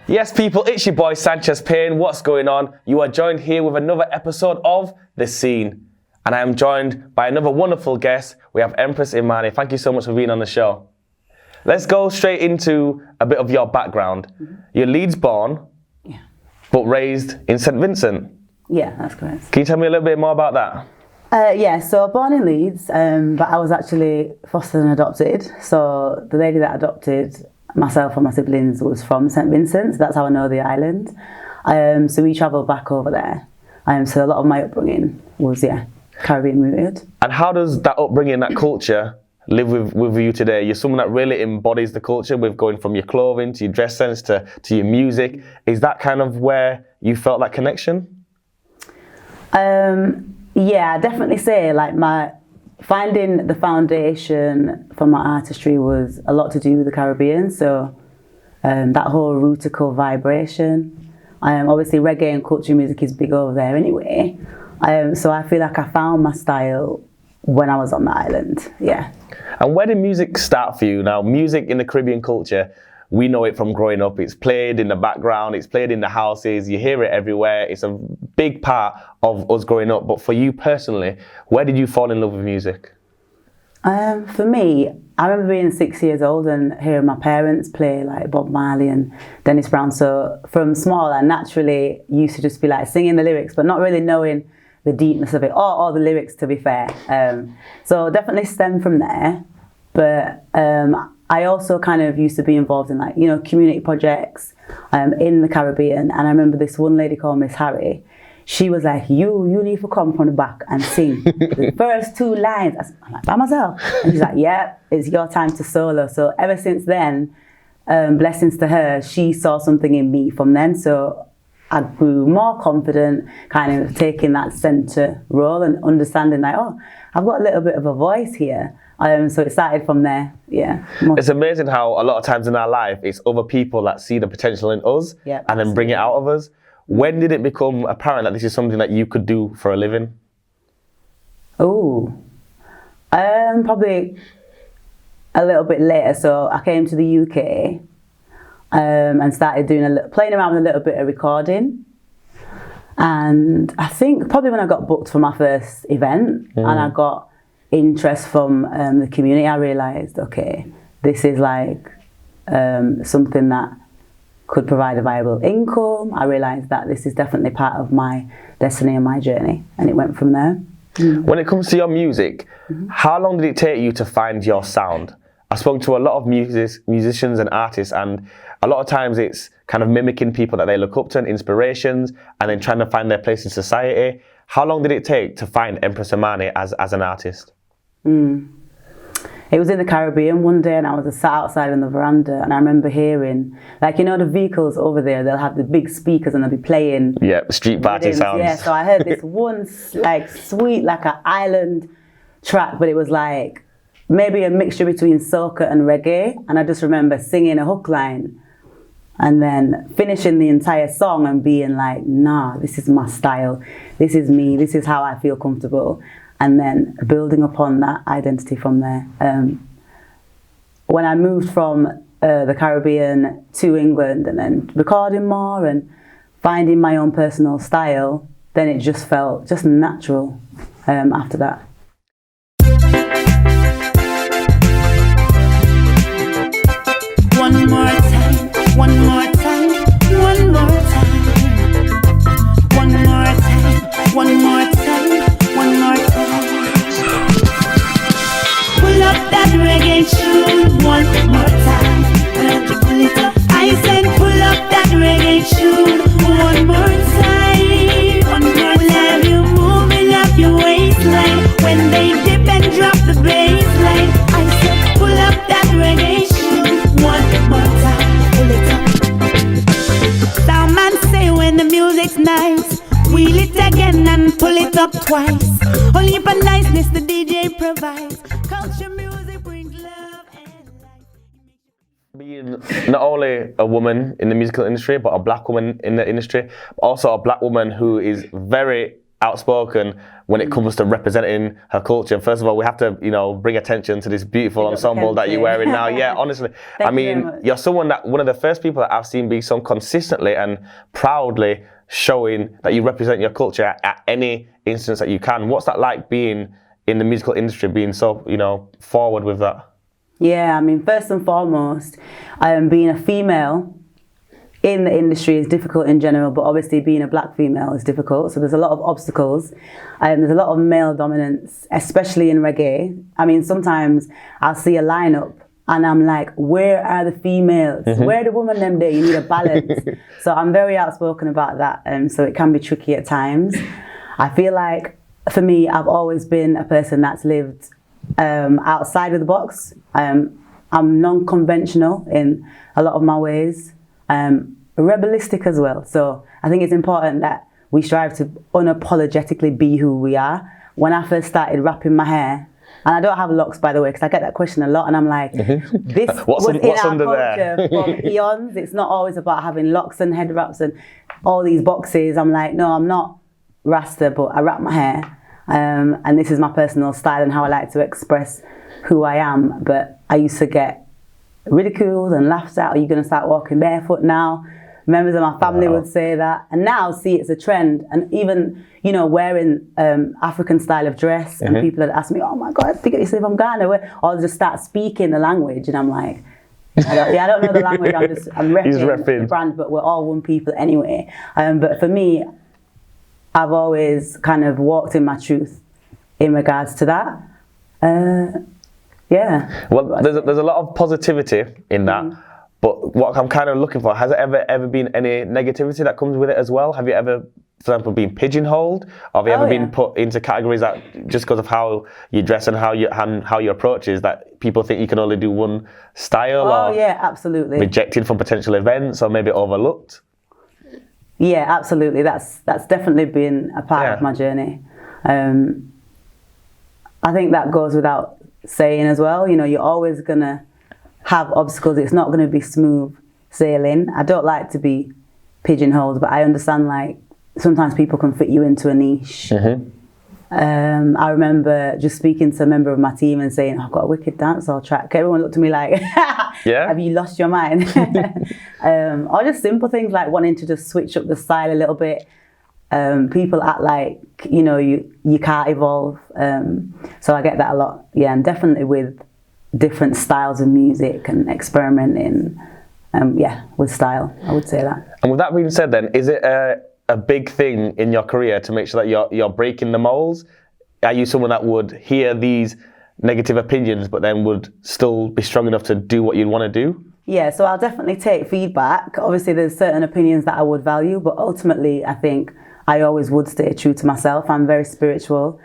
Yes, people, it's your boy Sanchez Payne. What's going on? You are joined here with another episode of The Scene. And I am joined by another wonderful guest. We have Empress Imani. Thank you so much for being on the show. Let's go straight into a bit of your background. You're Leeds born, but raised in St. Vincent. Yeah, that's correct. Can you tell me a little bit more about that? So born in Leeds, but I was actually fostered and adopted. So the lady that adopted myself and my siblings was from St. Vincent. So that's how I know the island. So we travelled back over there. So a lot of my upbringing was, Caribbean rooted. And how does that upbringing, that culture, live with you today? You're someone that really embodies the culture with going from your clothing to your dress sense to your music. Is that kind of where you felt that connection? Yeah, I definitely say my finding the foundation for my artistry was a lot to do with the Caribbean. So that whole rootical vibration. Obviously reggae and country music is big over there anyway. So I feel like I found my style when I was on the island, yeah. And where did music start for you? Now, music in the Caribbean culture, we know it from growing up. It's played in the background, it's played in the houses, you hear it everywhere. It's a big part of us growing up. But for you personally, where did you fall in love with music? For me, I remember being 6 years old and hearing my parents play like Bob Marley and Dennis Brown. So from small, I naturally used to just be like singing the lyrics, but not really knowing the deepness of it, or the lyrics, to be fair. So definitely stemmed from there. But I also kind of used to be involved in community projects in the Caribbean. And I remember this one lady called Miss Harry. She was like, you need to come from the back and sing the first 2 lines. I'm like, by myself. And she's like, yeah, it's your time to solo. So ever since then, blessings to her, she saw something in me from then. So I grew more confident, kind of taking that centre role and understanding I've got a little bit of a voice here. So it started from there, yeah. It's amazing how a lot of times in our life, it's other people that see the potential in us and then bring it out of us. When did it become apparent that this is something that you could do for a living? Probably a little bit later. So I came to the UK and started playing around with a little bit of recording. And I think probably when I got booked for my first event and I got interest from the community, I realised, okay, this is something that could provide a viable income. I realised that this is definitely part of my destiny and my journey, and it went from there. When it comes to your music, how long did it take you to find your sound? I spoke to a lot of musicians and artists, and a lot of times it's kind of mimicking people that they look up to and inspirations, and then trying to find their place in society. How long did it take to find Empress Imani as an artist? It was in the Caribbean one day, and I was sat outside on the veranda, and I remember hearing, the vehicles over there, they'll have the big speakers and they'll be playing. Yeah, street party sounds. Yeah, so I heard this one sweet, an island track, but it was maybe a mixture between soca and reggae. And I just remember singing a hook line and then finishing the entire song and being like, nah, this is my style. This is me. This is how I feel comfortable. And then building upon that identity from there. When I moved from the Caribbean to England and then recording more and finding my own personal style, then it just felt just natural after that. One more time, one more time, one more time. One more time, one more time, one more time. Pull up that reggae tune one more time. Pull it up. I said pull up that reggae tune one more time. One more time. You moving up your waistline when they dip and drop the bassline. I said pull up that reggae tune one more time. Pull it up. Some man say when the music's nice, wheel it again and pull it up twice. Only for niceness the DJ provides. Culture music brings love and life. Being not only a woman in the musical industry, but a black woman in the industry, but also a black woman who is very outspoken when it comes to representing her culture. And first of all, we have to, bring attention to this beautiful ensemble that you're wearing now. Yeah, honestly. I mean, you're someone one of the first people that I've seen be so consistently and proudly showing that you represent your culture at any instance that you can. What's that like being in the musical industry, being so, forward with that? Yeah, I mean, first and foremost, being a female in the industry is difficult in general, but obviously being a black female is difficult. So there's a lot of obstacles. There's a lot of male dominance, especially in reggae. I mean, sometimes I'll see a lineup and I'm like, where are the females? Where are the women them there? You need a balance. So I'm very outspoken about that. So it can be tricky at times. I feel like, for me, I've always been a person that's lived outside of the box. I'm non-conventional in a lot of my ways. Rebelistic as well. So I think it's important that we strive to unapologetically be who we are. When I first started wrapping my hair, and I don't have locks, by the way, because I get that question a lot, and I'm like, this what's in our culture from eons. It's not always about having locks and head wraps and all these boxes. I'm like, no, I'm not Rasta, but I wrap my hair. And this is my personal style and how I like to express who I am. But I used to get ridiculed and laughed at. Are you going to start walking barefoot now? Members of my family would say that. And now see it's a trend. And even, wearing African style of dress, and people would ask me, oh my God, pick up yourself from Ghana. Or just start speaking the language. And I'm like, I don't know the language. I'm repping the brand, but we're all one people anyway. But for me, I've always kind of walked in my truth in regards to that. Yeah. Well, there's a lot of positivity in that, but what I'm kind of looking for, has there ever been any negativity that comes with it as well? Have you ever, for example, been pigeonholed? Or have you ever been put into categories that just because of how you dress and how your approach is, that people think you can only do one style? Oh, yeah, absolutely. Rejected from potential events or maybe overlooked? Yeah, absolutely. That's definitely been a part of my journey. I think that goes without saying as well. You're always going to have obstacles. It's not going to be smooth sailing. I don't like to be pigeonholed, but I understand, like, sometimes people can fit you into a niche. I remember just speaking to a member of my team and saying, I've got a wicked dancehall track. Everyone looked at me like, have you lost your mind? Or just simple things like wanting to just switch up the style a little bit. People act like, you can't evolve. So I get that a lot. Yeah, and definitely with different styles of music and experimenting, with style, I would say that. And with that being said then, is it a big thing in your career to make sure that you're breaking the molds? Are you someone that would hear these negative opinions but then would still be strong enough to do what you'd want to do? Yeah, so I'll definitely take feedback. Obviously there's certain opinions that I would value, but ultimately I think I always would stay true to myself. I'm very spiritual.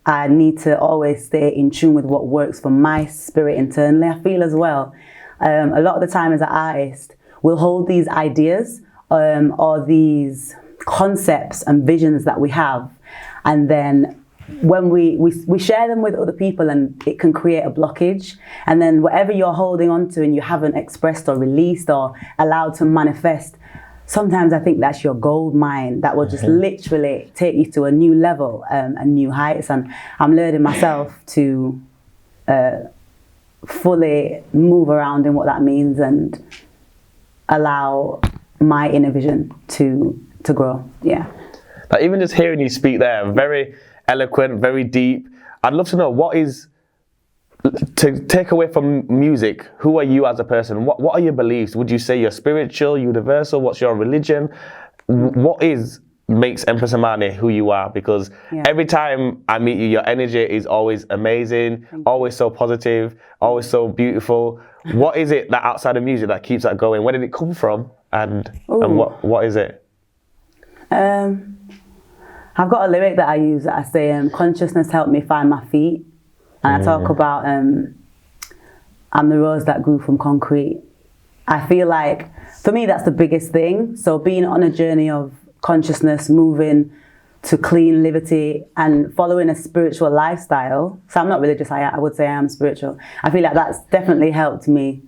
I need to always stay in tune with what works for my spirit internally. I feel as well, a lot of the time as an artist, we'll hold these ideas or these concepts and visions that we have, and then when we share them with other people, and it can create a blockage, and then whatever you're holding on to and you haven't expressed or released or allowed to manifest, sometimes I think that's your gold mine that will just literally take you to a new level and new heights. And I'm learning myself to fully move around in what that means and allow my inner vision to grow. Yeah. Now, even just hearing you speak there, very eloquent, very deep. I'd love to know, what is, to take away from music, who are you as a person? What are your beliefs? Would you say you're spiritual, universal? What's your religion? What makes Empress Imani who you are? Because every time I meet you, your energy is always amazing, always so positive, always so beautiful. What is it that outside of music that keeps that going? Where did it come from? And what is it? I've got a lyric that I use that I say, consciousness helped me find my feet. And I talk about, I'm the rose that grew from concrete. I feel like, for me, that's the biggest thing. So being on a journey of consciousness, moving to clean liberty and following a spiritual lifestyle. So I'm not religious, I would say I am spiritual. I feel like that's definitely helped me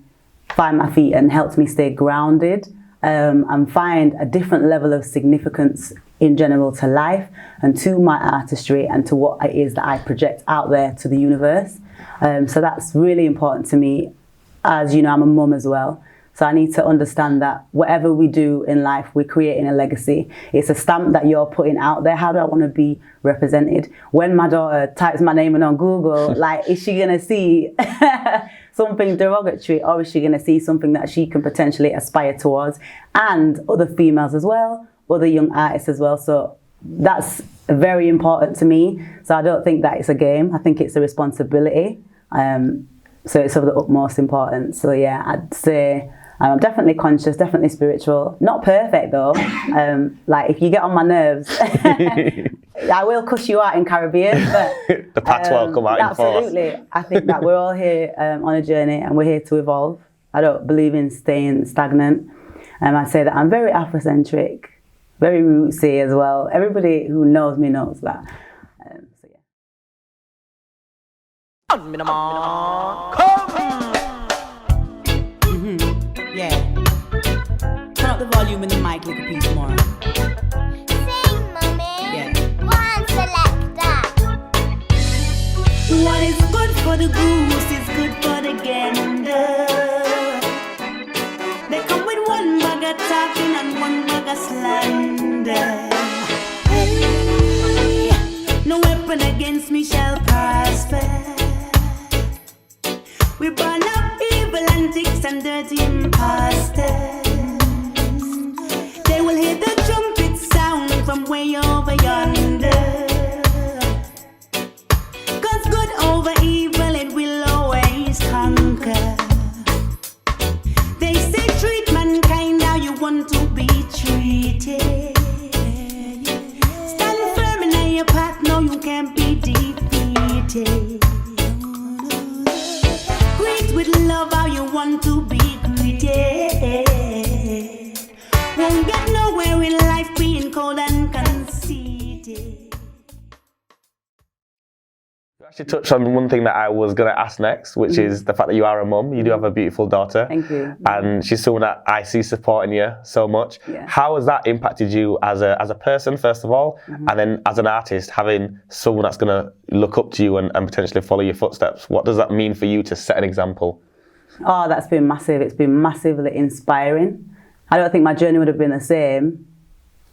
find my feet and helped me stay grounded and find a different level of significance in general to life and to my artistry and to what it is that I project out there to the universe. So that's really important to me. As you know, I'm a mum as well. So I need to understand that whatever we do in life, we're creating a legacy. It's a stamp that you're putting out there. How do I want to be represented? When my daughter types my name in on Google, like, is she going to see something derogatory, or is she going to see something that she can potentially aspire towards? And other females as well, other young artists as well. So that's very important to me. So I don't think that it's a game. I think it's a responsibility. So it's of the utmost importance. So yeah, I'd say I'm definitely conscious, definitely spiritual. Not perfect though. Like if you get on my nerves, I will cuss you out in Caribbean. But the patois will come out in force. Absolutely. I think that we're all here on a journey and we're here to evolve. I don't believe in staying stagnant. I say that I'm very Afrocentric, very rootsy as well. Everybody who knows me knows that. So yeah. Yeah. Turn up the volume in the mic like a piece more. Sing, mommy. Yeah. Go on, selector. What is good for the goose is good for the gander. They come with one bag of talking and one bag of slander. Hey, no weapon against me shall prosper. We burn up evil antics and dirty imposters. They will hear the trumpet sound from way over yonder. 'Cause good over evil, it will always conquer. They say treat mankind how you want to be treated. Stand firm in your path, no you can't be defeated. Greet with love how you want to be greeted. Won't get nowhere in life being cold and conceited. You actually touched on one thing that I was going to ask next, which is the fact that you are a mum. You do have a beautiful daughter. Thank you. And she's someone that I see supporting you so much. Yeah. How has that impacted you as a person, first of all, and then as an artist, having someone that's going to look up to you and potentially follow your footsteps? What does that mean for you to set an example? Oh, that's been massive. It's been massively inspiring. I don't think my journey would have been the same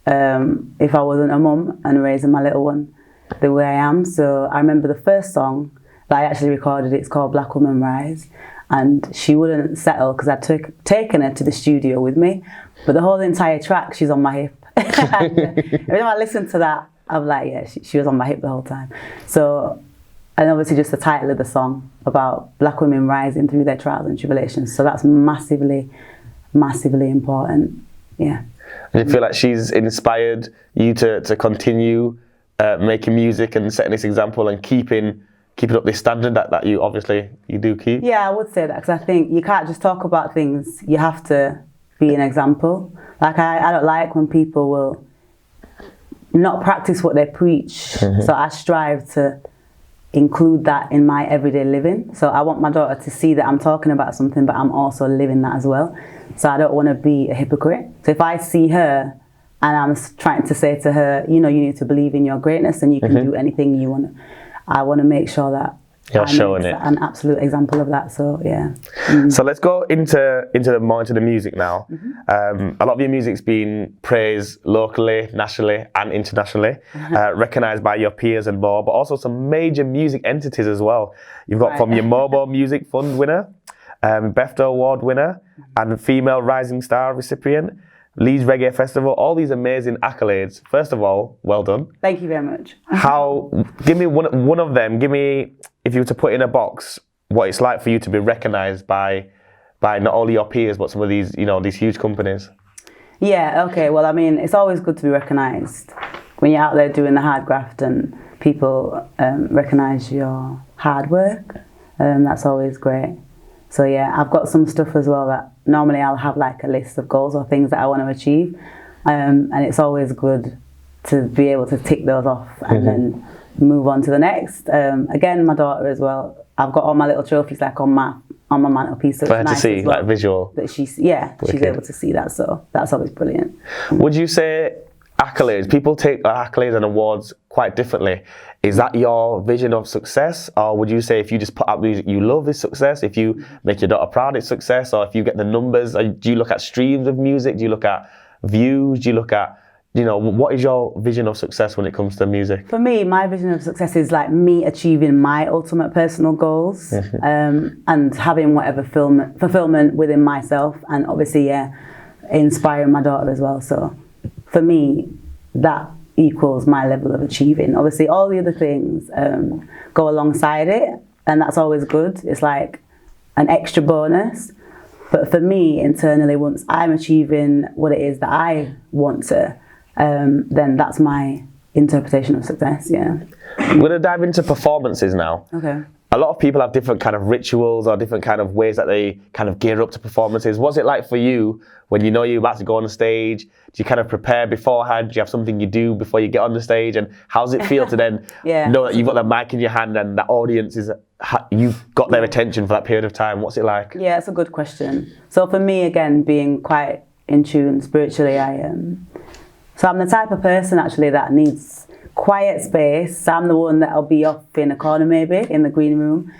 if I wasn't a mum and raising my little one the way I am. So I remember the first song that I actually recorded, it's called Black Woman Rise. And she wouldn't settle because I'd taken her to the studio with me. But the whole entire track, she's on my hip. And every time I listen to that, I'm like, yeah, she was on my hip the whole time. So, and obviously just the title of the song about black women rising through their trials and tribulations. So that's massively, massively important. Yeah. And you feel like she's inspired you to continue making music and setting this example and keeping up this standard that you obviously you do keep? Yeah, I would say that because I think you can't just talk about things. You have to be an example. Like I don't like when people will not practice what they preach. So I strive to include that in my everyday living. So I want my daughter to see that I'm talking about something, but I'm also living that as well. So I don't want to be a hypocrite. So if I see her and I'm trying to say to her, you know, you need to believe in your greatness and you can do anything you want. I want to make sure that you're showing it. An absolute example of that. So yeah. So let's go into the music now. A lot of your music's been praised locally, nationally, and internationally, recognised by your peers and more, but also some major music entities as well. You've got from your Mobile Music Fund winner, BEFTA Award winner, and Female Rising Star recipient, Leeds Reggae Festival, all these amazing accolades. First of all, well done. Thank you very much. Give me one of them. Give me, if you were to put in a box, what it's like for you to be recognised by not only your peers, but some of these, you know, these huge companies. Yeah, okay. Well, I mean, it's always good to be recognised when you're out there doing the hard graft and people recognise your hard work. That's always great. So yeah, I've got some stuff as well that normally I'll have like a list of goals or things that I want to achieve. And it's always good to be able to tick those off and then move on to the next. Again, my daughter as well, I've got all my little trophies like on my mantelpiece. So for her to see, like visual. That she's able to see that. So that's always brilliant. Would you say, accolades. People take accolades and awards quite differently. Is that your vision of success? Or would you say if you just put out music you love is success? If you make your daughter proud, it's success? Or if you get the numbers, do you look at streams of music? Do you look at views? Do you look at, what is your vision of success when it comes to music? For me, my vision of success is like me achieving my ultimate personal goals and having whatever fulfillment within myself, and obviously, inspiring my daughter as well. So for me, that equals my level of achieving. Obviously, all the other things go alongside it, and that's always good. It's like an extra bonus. But for me, internally, once I'm achieving what it is that I want to, then that's my interpretation of success, I'm going to dive into performances now. Okay. A lot of people have different kind of rituals or different kind of ways that they kind of gear up to performances. What's it like for you when you know you're about to go on the stage? Do you kind of prepare beforehand? Do you have something you do before you get on the stage? And how does it feel to then know that you've got the mic in your hand and the audience is, you've got their attention for that period of time? What's it like? Yeah, it's a good question. So for me, again, being quite in tune spiritually, so I'm the type of person actually that needs quiet space. I'm the one that'll be off in a corner maybe, in the green room.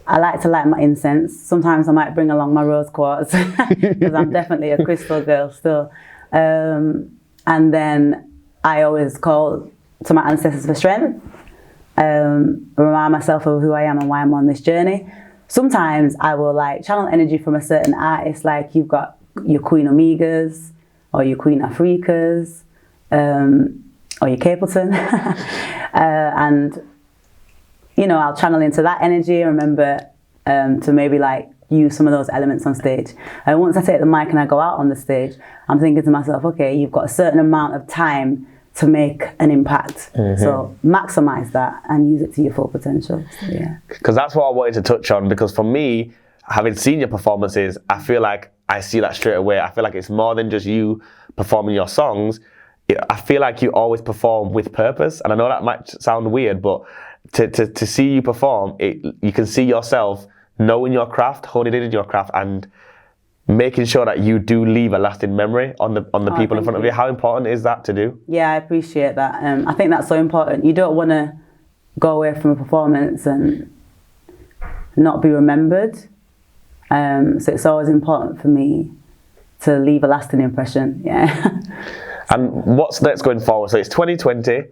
I like to light my incense. Sometimes I might bring along my rose quartz because I'm definitely a crystal girl still. And then I always call to my ancestors for strength, remind myself of who I am and why I'm on this journey. Sometimes I will like channel energy from a certain artist, like you've got your Queen Omegas or your Queen Africas, or your Capleton, and I'll channel into that energy and remember to maybe like use some of those elements on stage. And once I take the mic and I go out on the stage, I'm thinking to myself, okay, you've got a certain amount of time to make an impact. So maximize that and use it to your full potential. Because that's what I wanted to touch on, because for me, having seen your performances, I feel like I see that straight away. I feel like it's more than just you performing your songs. I feel like you always perform with purpose, and I know that might sound weird, but to see you perform, you can see yourself knowing your craft, honing in your craft, and making sure that you do leave a lasting memory on the people in front of you. How important is that to do? Yeah, I appreciate that. I think that's so important. You don't want to go away from a performance and not be remembered. So it's always important for me to leave a lasting impression. And what's next going forward? So it's 2020.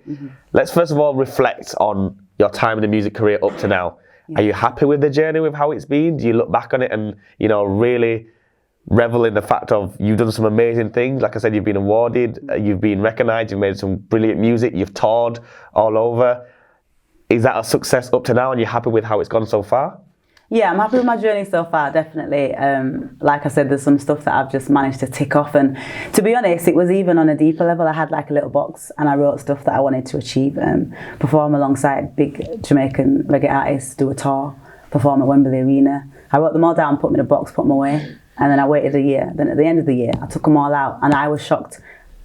Let's first of all reflect on your time in the music career up to now. Are you happy with the journey, with how it's been? Do you look back on it and, really revel in the fact of you've done some amazing things? Like I said, you've been awarded, you've been recognised, you've made some brilliant music, you've toured all over. Is that a success up to now and you're happy with how it's gone so far? Yeah, I'm happy with my journey so far, definitely. Like I said, there's some stuff that I've just managed to tick off, and to be honest, it was even on a deeper level. I had like a little box and I wrote stuff that I wanted to achieve, perform alongside big Jamaican reggae artists, do a tour, perform at Wembley Arena. I wrote them all down, put them in a box, put them away, and then I waited a year. Then at the end of the year, I took them all out, and I was shocked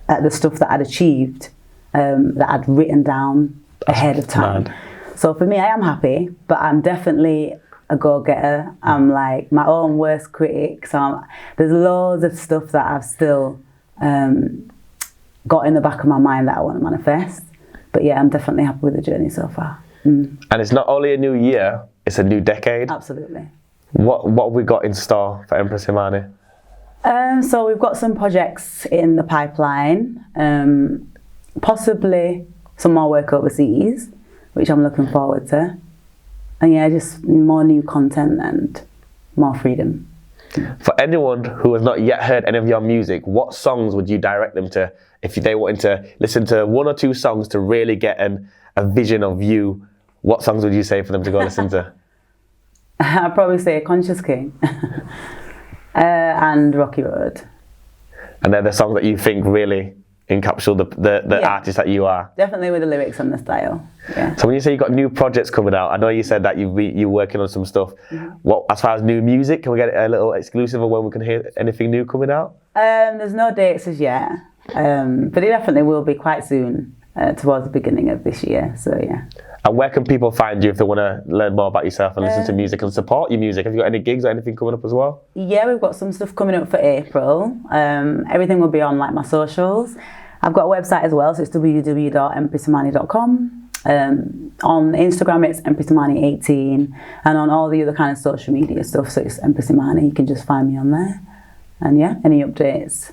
at the stuff that I'd achieved, that I'd written down ahead of time. Mad. So for me, I am happy, but I'm definitely a go-getter. I'm like my own worst critic. So there's loads of stuff that I've still got in the back of my mind that I want to manifest. But yeah, I'm definitely happy with the journey so far. And it's not only a new year, it's a new decade. Absolutely. What have we got in store for Empress Imani? So we've got some projects in the pipeline, possibly some more work overseas, which I'm looking forward to. And yeah, just more new content and more freedom. For anyone who has not yet heard any of your music, what songs would you direct them to if they wanted to listen to one or two songs to really get a vision of you? What songs would you say for them to go listen to? I'd probably say Conscious King and Rocky Road. And they're the songs that you think really encapsulate the artist that you are. Definitely with the lyrics and the style. Yeah. So when you say you've got new projects coming out, I know you said that you're working on some stuff. What, as far as new music, can we get a little exclusive of when we can hear anything new coming out? There's no dates as yet, but it definitely will be quite soon, towards the beginning of this year. So yeah. And where can people find you if they want to learn more about yourself and listen to music and support your music? Have you got any gigs or anything coming up as well? Yeah, we've got some stuff coming up for April. Everything will be on like my socials. I've got a website as well, so it's www.empressimani.com. On Instagram, it's Empress Imani 18, and on all the other kind of social media stuff, so it's Empress Imani. You can just find me on there. And yeah, any updates,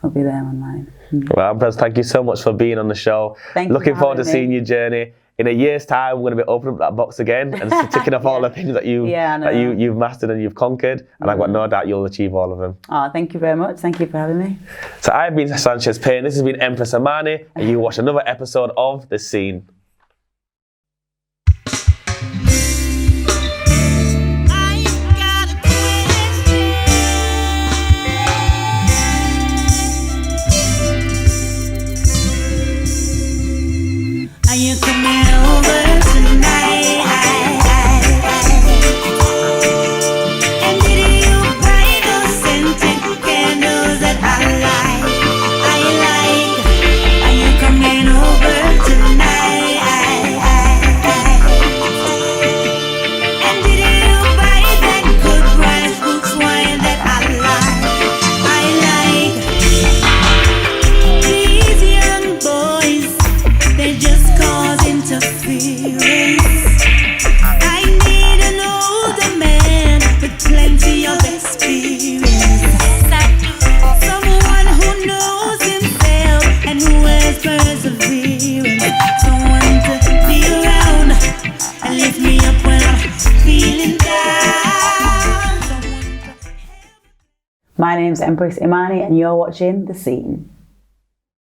I'll be there online. Well, Empress, thank you so much for being on the show. Thank you Looking for forward to having seeing me. your journey. In a year's time, we're going to be opening up that box again and ticking off all the things that you've mastered and you've conquered. And I've got no doubt you'll achieve all of them. Oh, thank you very much. Thank you for having me. So I've been Sanchez Payne. This has been Empress Imani, and you watch another episode of The Scene. Are you coming over tonight? And did you buy those scented candles that I like? Are you coming over tonight? And did you buy that good price books wine that I like? These young boys, they're just causing interference. I need an older man with plenty of experience. Someone who knows himself and who has perseverance. Someone to be around and lift me up when I'm feeling down. My name's Empress Imani, and you're watching The Scene.